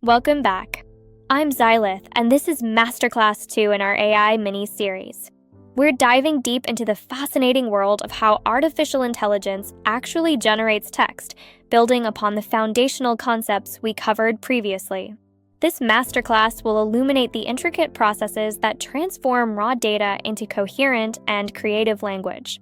Welcome back. I'm Zylith, and this is Masterclass 2 in our AI mini-series. We're diving deep into the fascinating world of how artificial intelligence actually generates text, building upon the foundational concepts we covered previously. This masterclass will illuminate the intricate processes that transform raw data into coherent and creative language.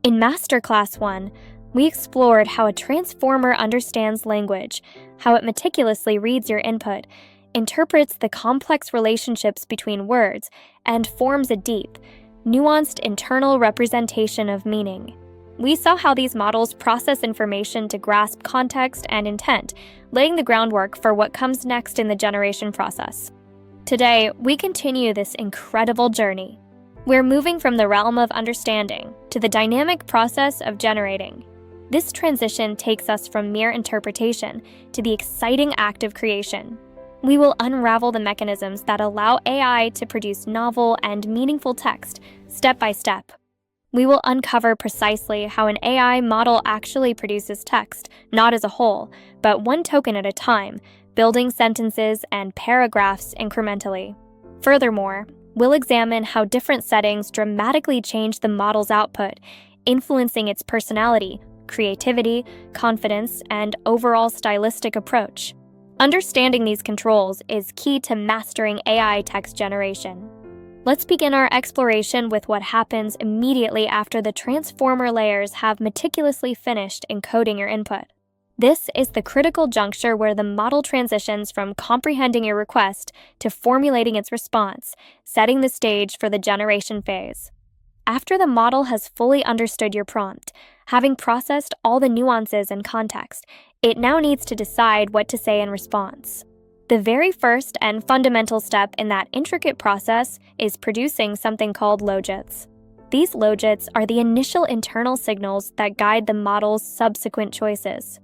In Masterclass 1, we explored how a transformer understands language, how it meticulously reads your input, interprets the complex relationships between words, and forms a deep, nuanced internal representation of meaning. We saw how these models process information to grasp context and intent, laying the groundwork for what comes next in the generation process. Today, we continue this incredible journey. We're moving from the realm of understanding to the dynamic process of generating. This transition takes us from mere interpretation to the exciting act of creation. We will unravel the mechanisms that allow AI to produce novel and meaningful text, step by step. We will uncover precisely how an AI model actually produces text, not as a whole, but one token at a time, building sentences and paragraphs incrementally. Furthermore, we'll examine how different settings dramatically change the model's output, influencing its personality, creativity, confidence, and overall stylistic approach. Understanding these controls is key to mastering AI text generation. Let's begin our exploration with what happens immediately after the transformer layers have meticulously finished encoding your input. This is the critical juncture where the model transitions from comprehending your request to formulating its response, setting the stage for the generation phase. After the model has fully understood your prompt, having processed all the nuances and context, it now needs to decide what to say in response. The very first and fundamental step in that intricate process is producing something called logits. These logits are the initial internal signals that guide the model's subsequent choices.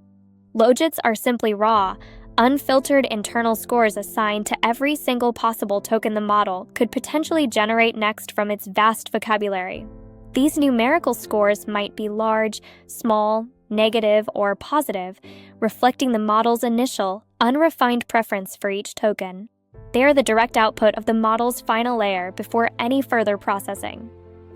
Logits are simply raw, unfiltered internal scores assigned to every single possible token the model could potentially generate next from its vast vocabulary. These numerical scores might be large, small, negative, or positive, reflecting the model's initial, unrefined preference for each token. They are the direct output of the model's final layer before any further processing.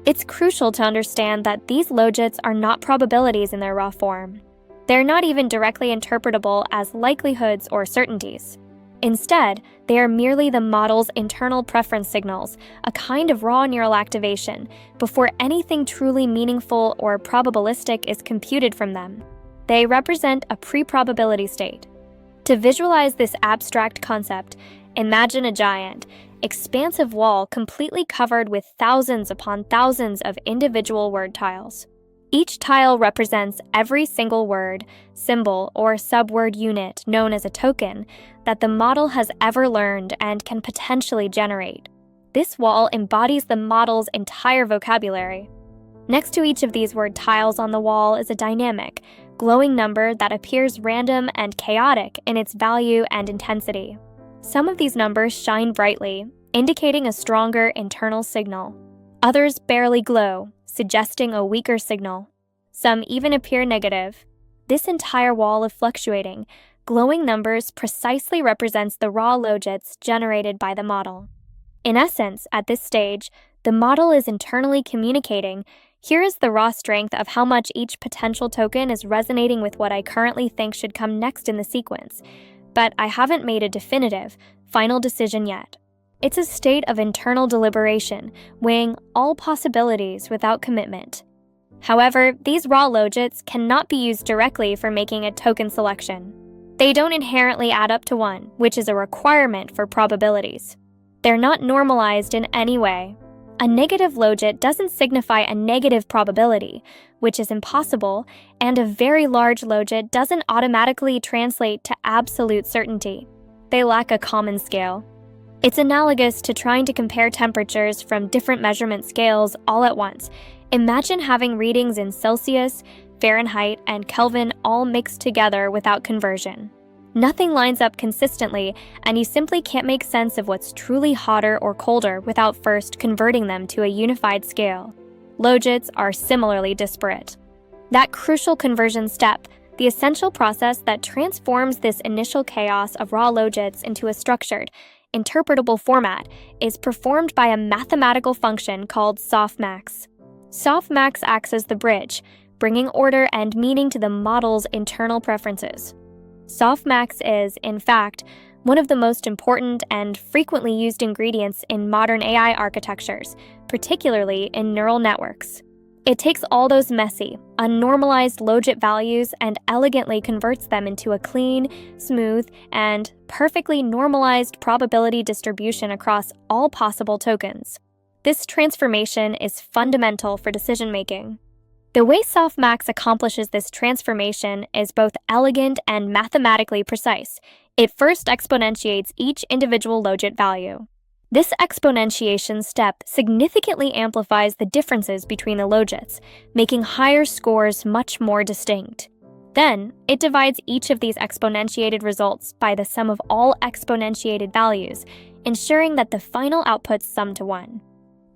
It's crucial to understand that these logits are not probabilities in their raw form. They're not even directly interpretable as likelihoods or certainties. Instead, they are merely the model's internal preference signals, a kind of raw neural activation, before anything truly meaningful or probabilistic is computed from them. They represent a pre-probability state. To visualize this abstract concept, imagine a giant, expansive wall completely covered with thousands upon thousands of individual word tiles. Each tile represents every single word, symbol, or subword unit known as a token that the model has ever learned and can potentially generate. This wall embodies the model's entire vocabulary. Next to each of these word tiles on the wall is a dynamic, glowing number that appears random and chaotic in its value and intensity. Some of these numbers shine brightly, indicating a stronger internal signal. Others barely glow, suggesting a weaker signal. Some even appear negative. This entire wall of fluctuating, glowing numbers precisely represents the raw logits generated by the model. In essence, at this stage, the model is internally communicating, "Here is the raw strength of how much each potential token is resonating with what I currently think should come next in the sequence, but I haven't made a definitive, final decision yet." It's a state of internal deliberation, weighing all possibilities without commitment. However, these raw logits cannot be used directly for making a token selection. They don't inherently add up to 1, which is a requirement for probabilities. They're not normalized in any way. A negative logit doesn't signify a negative probability, which is impossible, and a very large logit doesn't automatically translate to absolute certainty. They lack a common scale. It's analogous to trying to compare temperatures from different measurement scales all at once. Imagine having readings in Celsius, Fahrenheit, and Kelvin all mixed together without conversion. Nothing lines up consistently, and you simply can't make sense of what's truly hotter or colder without first converting them to a unified scale. Logits are similarly disparate. That crucial conversion step, The essential process that transforms this initial chaos of raw logits into a structured, interpretable format is performed by a mathematical function called Softmax. Softmax acts as the bridge, bringing order and meaning to the model's internal preferences. Softmax is, in fact, one of the most important and frequently used ingredients in modern AI architectures, particularly in neural networks. It takes all those messy, unnormalized logit values and elegantly converts them into a clean, smooth, and perfectly normalized probability distribution across all possible tokens. This transformation is fundamental for decision-making. The way Softmax accomplishes this transformation is both elegant and mathematically precise. It first exponentiates each individual logit value. This exponentiation step significantly amplifies the differences between the logits, making higher scores much more distinct. Then, it divides each of these exponentiated results by the sum of all exponentiated values, ensuring that the final outputs sum to 1.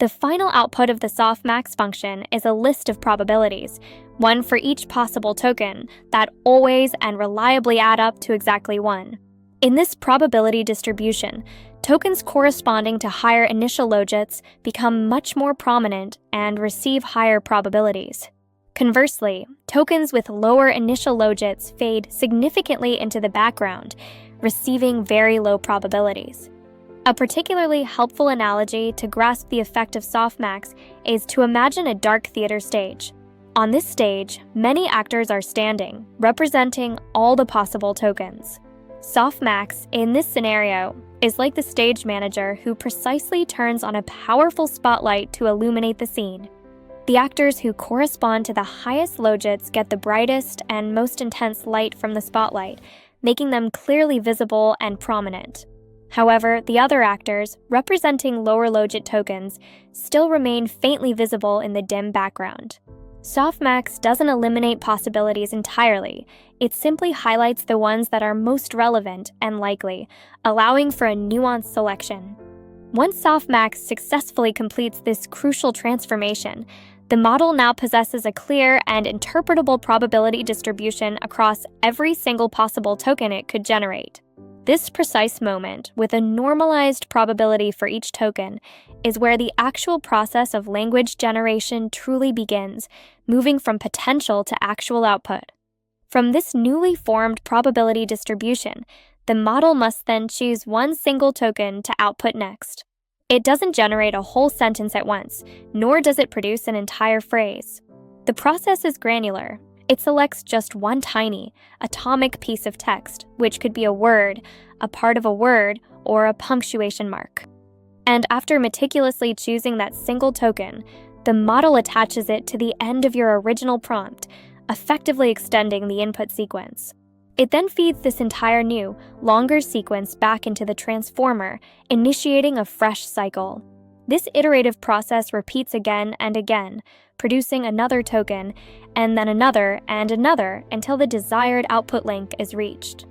The final output of the Softmax function is a list of probabilities, one for each possible token, that always and reliably add up to exactly 1. In this probability distribution, tokens corresponding to higher initial logits become much more prominent and receive higher probabilities. Conversely, tokens with lower initial logits fade significantly into the background, receiving very low probabilities. A particularly helpful analogy to grasp the effect of Softmax is to imagine a dark theater stage. On this stage, many actors are standing, representing all the possible tokens. Softmax, in this scenario, is like the stage manager who precisely turns on a powerful spotlight to illuminate the scene. The actors who correspond to the highest logits get the brightest and most intense light from the spotlight, making them clearly visible and prominent. However, the other actors, representing lower logit tokens, still remain faintly visible in the dim background. Softmax doesn't eliminate possibilities entirely, it simply highlights the ones that are most relevant and likely, allowing for a nuanced selection. Once Softmax successfully completes this crucial transformation, the model now possesses a clear and interpretable probability distribution across every single possible token it could generate. This precise moment, with a normalized probability for each token, is where the actual process of language generation truly begins, moving from potential to actual output. From this newly formed probability distribution, the model must then choose one single token to output next. It doesn't generate a whole sentence at once, nor does it produce an entire phrase. The process is granular. It selects just one tiny, atomic piece of text, which could be a word, a part of a word, or a punctuation mark. And after meticulously choosing that single token, the model attaches it to the end of your original prompt, effectively extending the input sequence. It then feeds this entire new, longer sequence back into the transformer, initiating a fresh cycle. This iterative process repeats again and again, producing another token, and then another and another until the desired output link is reached.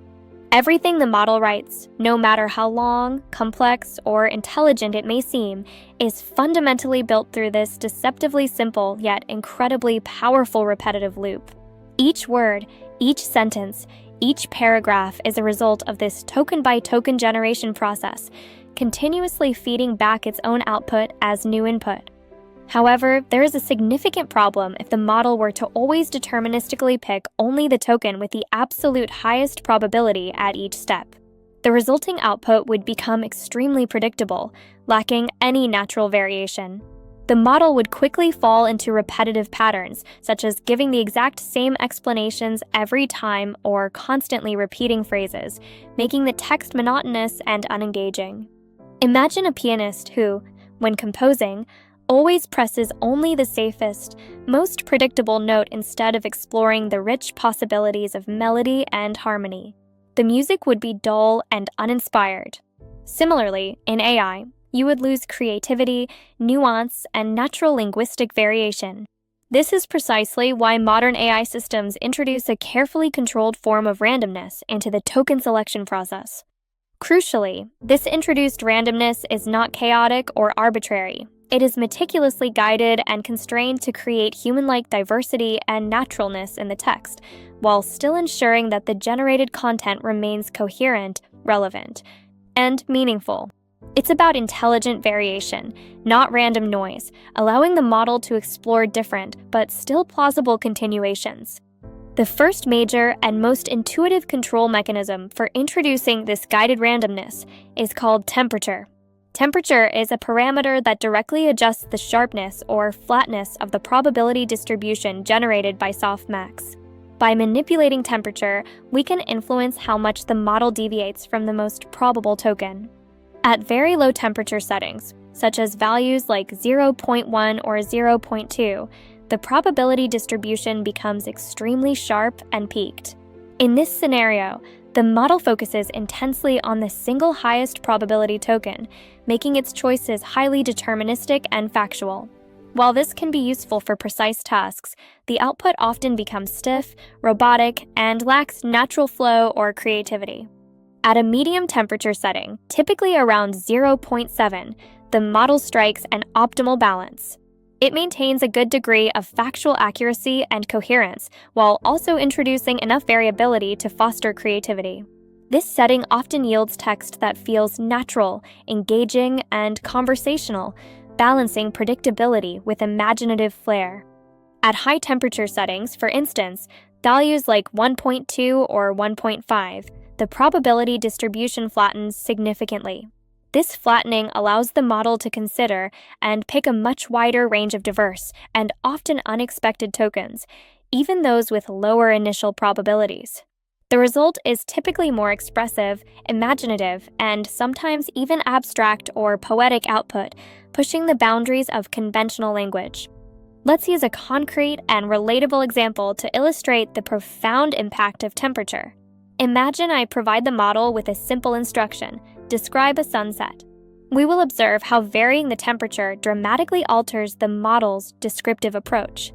Everything the model writes, no matter how long, complex, or intelligent it may seem, is fundamentally built through this deceptively simple yet incredibly powerful repetitive loop. Each word, each sentence, each paragraph is a result of this token-by-token generation process, continuously feeding back its own output as new input. However, there is a significant problem if the model were to always deterministically pick only the token with the absolute highest probability at each step. The resulting output would become extremely predictable, lacking any natural variation. The model would quickly fall into repetitive patterns, such as giving the exact same explanations every time or constantly repeating phrases, making the text monotonous and unengaging. Imagine a pianist who, when composing, always presses only the safest, most predictable note instead of exploring the rich possibilities of melody and harmony. The music would be dull and uninspired. Similarly, in AI, you would lose creativity, nuance, and natural linguistic variation. This is precisely why modern AI systems introduce a carefully controlled form of randomness into the token selection process. Crucially, this introduced randomness is not chaotic or arbitrary. It is meticulously guided and constrained to create human-like diversity and naturalness in the text, while still ensuring that the generated content remains coherent, relevant, and meaningful. It's about intelligent variation, not random noise, allowing the model to explore different but still plausible continuations. The first major and most intuitive control mechanism for introducing this guided randomness is called temperature. Temperature is a parameter that directly adjusts the sharpness or flatness of the probability distribution generated by Softmax. By manipulating temperature, we can influence how much the model deviates from the most probable token. At very low temperature settings, such as values like 0.1 or 0.2, the probability distribution becomes extremely sharp and peaked. In this scenario, the model focuses intensely on the single highest probability token, making its choices highly deterministic and factual. While this can be useful for precise tasks, the output often becomes stiff, robotic, and lacks natural flow or creativity. At a medium temperature setting, typically around 0.7, the model strikes an optimal balance. It maintains a good degree of factual accuracy and coherence, while also introducing enough variability to foster creativity. This setting often yields text that feels natural, engaging, and conversational, balancing predictability with imaginative flair. At high temperature settings, for instance, values like 1.2 or 1.5, the probability distribution flattens significantly. This flattening allows the model to consider and pick a much wider range of diverse and often unexpected tokens, even those with lower initial probabilities. The result is typically more expressive, imaginative, and sometimes even abstract or poetic output, pushing the boundaries of conventional language. Let's use a concrete and relatable example to illustrate the profound impact of temperature. Imagine I provide the model with a simple instruction: describe a sunset. We will observe how varying the temperature dramatically alters the model's descriptive approach.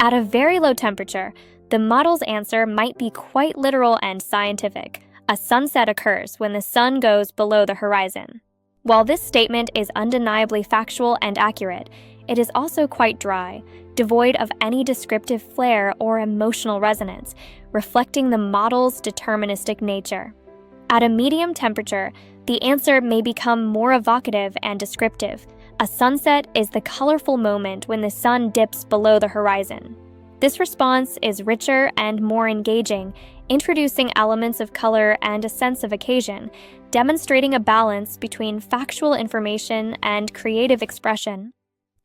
At a very low temperature, the model's answer might be quite literal and scientific. A sunset occurs when the sun goes below the horizon. While this statement is undeniably factual and accurate, it is also quite dry, devoid of any descriptive flair or emotional resonance, reflecting the model's deterministic nature. At a medium temperature, the answer may become more evocative and descriptive. A sunset is the colorful moment when the sun dips below the horizon. This response is richer and more engaging, introducing elements of color and a sense of occasion, demonstrating a balance between factual information and creative expression.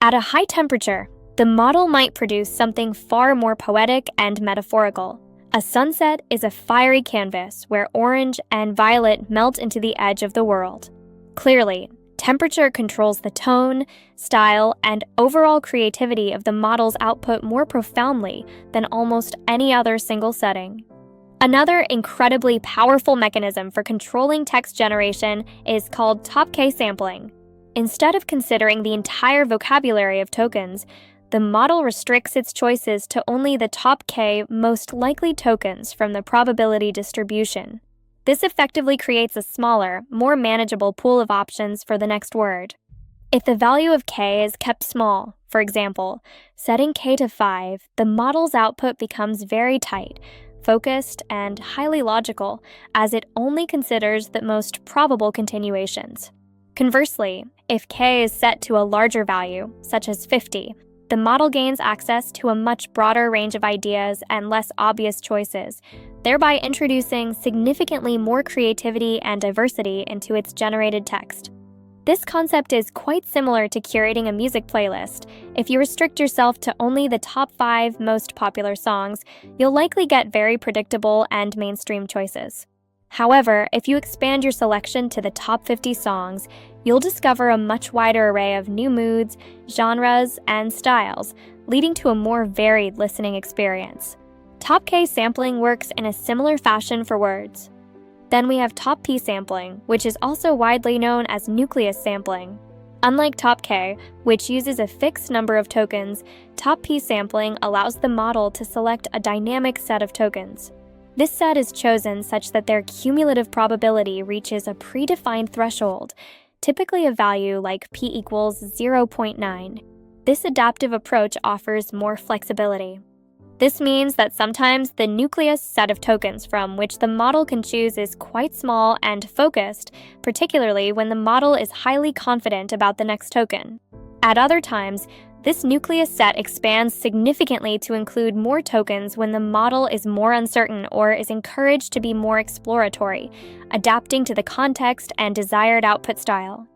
At a high temperature, the model might produce something far more poetic and metaphorical. A sunset is a fiery canvas where orange and violet melt into the edge of the world. Clearly, temperature controls the tone, style, and overall creativity of the model's output more profoundly than almost any other single setting. Another incredibly powerful mechanism for controlling text generation is called top K sampling. Instead of considering the entire vocabulary of tokens, the model restricts its choices to only the top K most likely tokens from the probability distribution. This effectively creates a smaller, more manageable pool of options for the next word. If the value of K is kept small, for example, setting K to 5, the model's output becomes very tight, focused, and highly logical, as it only considers the most probable continuations. Conversely, if K is set to a larger value, such as 50, the model gains access to a much broader range of ideas and less obvious choices, thereby introducing significantly more creativity and diversity into its generated text. This concept is quite similar to curating a music playlist. If you restrict yourself to only the top 5 most popular songs, you'll likely get very predictable and mainstream choices. However, if you expand your selection to the top 50 songs, you'll discover a much wider array of new moods, genres, and styles, leading to a more varied listening experience. Top K sampling works in a similar fashion for words. Then we have top P sampling, which is also widely known as Nucleus sampling. Unlike top K, which uses a fixed number of tokens, top P sampling allows the model to select a dynamic set of tokens. This set is chosen such that their cumulative probability reaches a predefined threshold, typically a value like p equals 0.9. This adaptive approach offers more flexibility. This means that sometimes the nucleus set of tokens from which the model can choose is quite small and focused, particularly when the model is highly confident about the next token. At other times, this nucleus set expands significantly to include more tokens when the model is more uncertain or is encouraged to be more exploratory, adapting to the context and desired output style.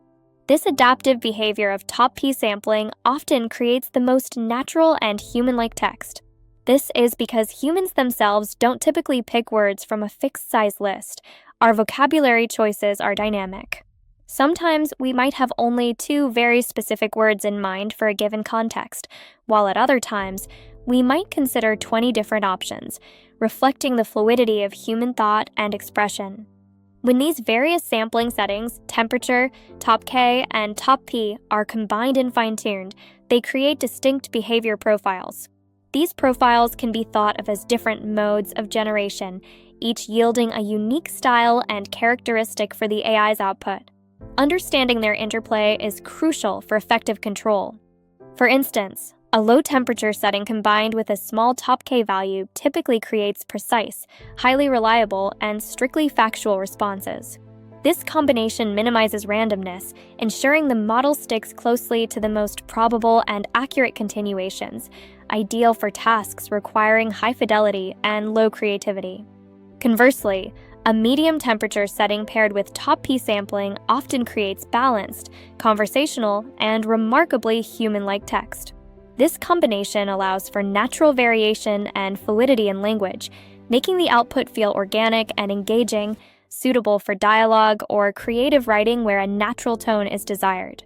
This adaptive behavior of top P sampling often creates the most natural and human-like text. This is because humans themselves don't typically pick words from a fixed-size list. Our vocabulary choices are dynamic. Sometimes we might have only 2 very specific words in mind for a given context, while at other times, we might consider 20 different options, reflecting the fluidity of human thought and expression. When these various sampling settings, temperature, top K, and top P, are combined and fine-tuned, they create distinct behavior profiles. These profiles can be thought of as different modes of generation, each yielding a unique style and characteristic for the AI's output. Understanding their interplay is crucial for effective control. For instance, a low temperature setting combined with a small top K value typically creates precise, highly reliable, and strictly factual responses. This combination minimizes randomness, ensuring the model sticks closely to the most probable and accurate continuations, ideal for tasks requiring high fidelity and low creativity. Conversely, a medium temperature setting paired with top P sampling often creates balanced, conversational, and remarkably human-like text. This combination allows for natural variation and fluidity in language, making the output feel organic and engaging, suitable for dialogue or creative writing where a natural tone is desired.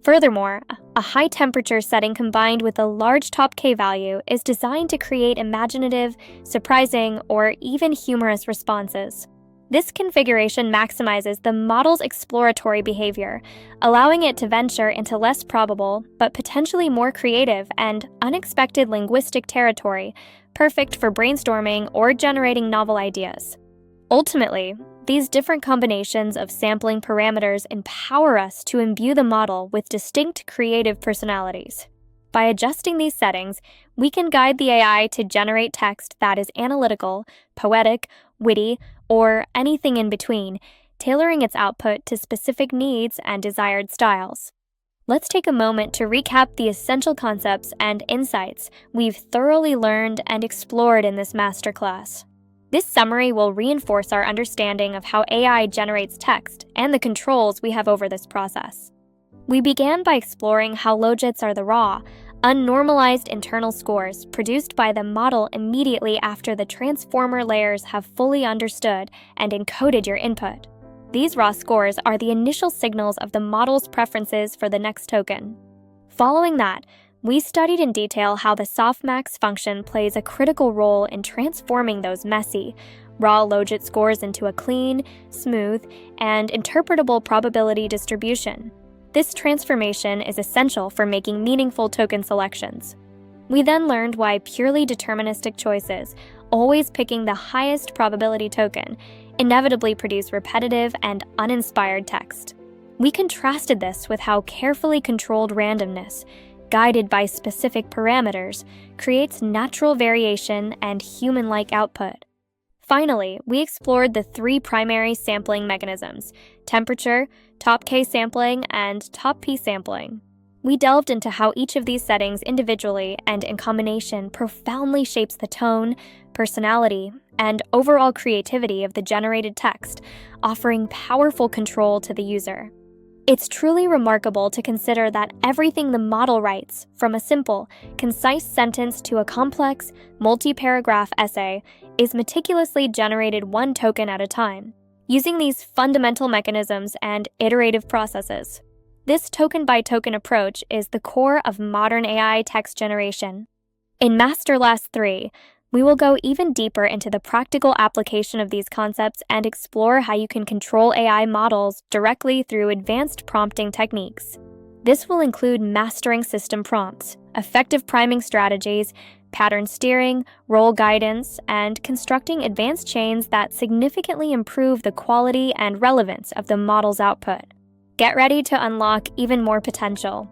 Furthermore, a high-temperature setting combined with a large top K value is designed to create imaginative, surprising, or even humorous responses. This configuration maximizes the model's exploratory behavior, allowing it to venture into less probable, but potentially more creative and unexpected linguistic territory, perfect for brainstorming or generating novel ideas. Ultimately, these different combinations of sampling parameters empower us to imbue the model with distinct creative personalities. By adjusting these settings, we can guide the AI to generate text that is analytical, poetic, witty, or anything in between, tailoring its output to specific needs and desired styles. Let's take a moment to recap the essential concepts and insights we've thoroughly learned and explored in this masterclass. This summary will reinforce our understanding of how AI generates text and the controls we have over this process. We began by exploring how logits are the raw, unnormalized internal scores produced by the model immediately after the transformer layers have fully understood and encoded your input. These raw scores are the initial signals of the model's preferences for the next token. Following that, we studied in detail how the Softmax function plays a critical role in transforming those messy, raw logit scores into a clean, smooth, and interpretable probability distribution. This transformation is essential for making meaningful token selections. We then learned why purely deterministic choices, always picking the highest probability token, inevitably produce repetitive and uninspired text. We contrasted this with how carefully controlled randomness, guided by specific parameters, creates natural variation and human-like output. Finally, we explored the 3 primary sampling mechanisms: temperature, top K sampling, and top P sampling. We delved into how each of these settings individually and in combination profoundly shapes the tone, personality, and overall creativity of the generated text, offering powerful control to the user. It's truly remarkable to consider that everything the model writes, from a simple, concise sentence to a complex, multi-paragraph essay, is meticulously generated one token at a time, using these fundamental mechanisms and iterative processes. This token-by-token approach is the core of modern AI text generation. In Masterclass 3, we will go even deeper into the practical application of these concepts and explore how you can control AI models directly through advanced prompting techniques. This will include mastering system prompts, effective priming strategies, pattern steering, role guidance, and constructing advanced chains that significantly improve the quality and relevance of the model's output. Get ready to unlock even more potential.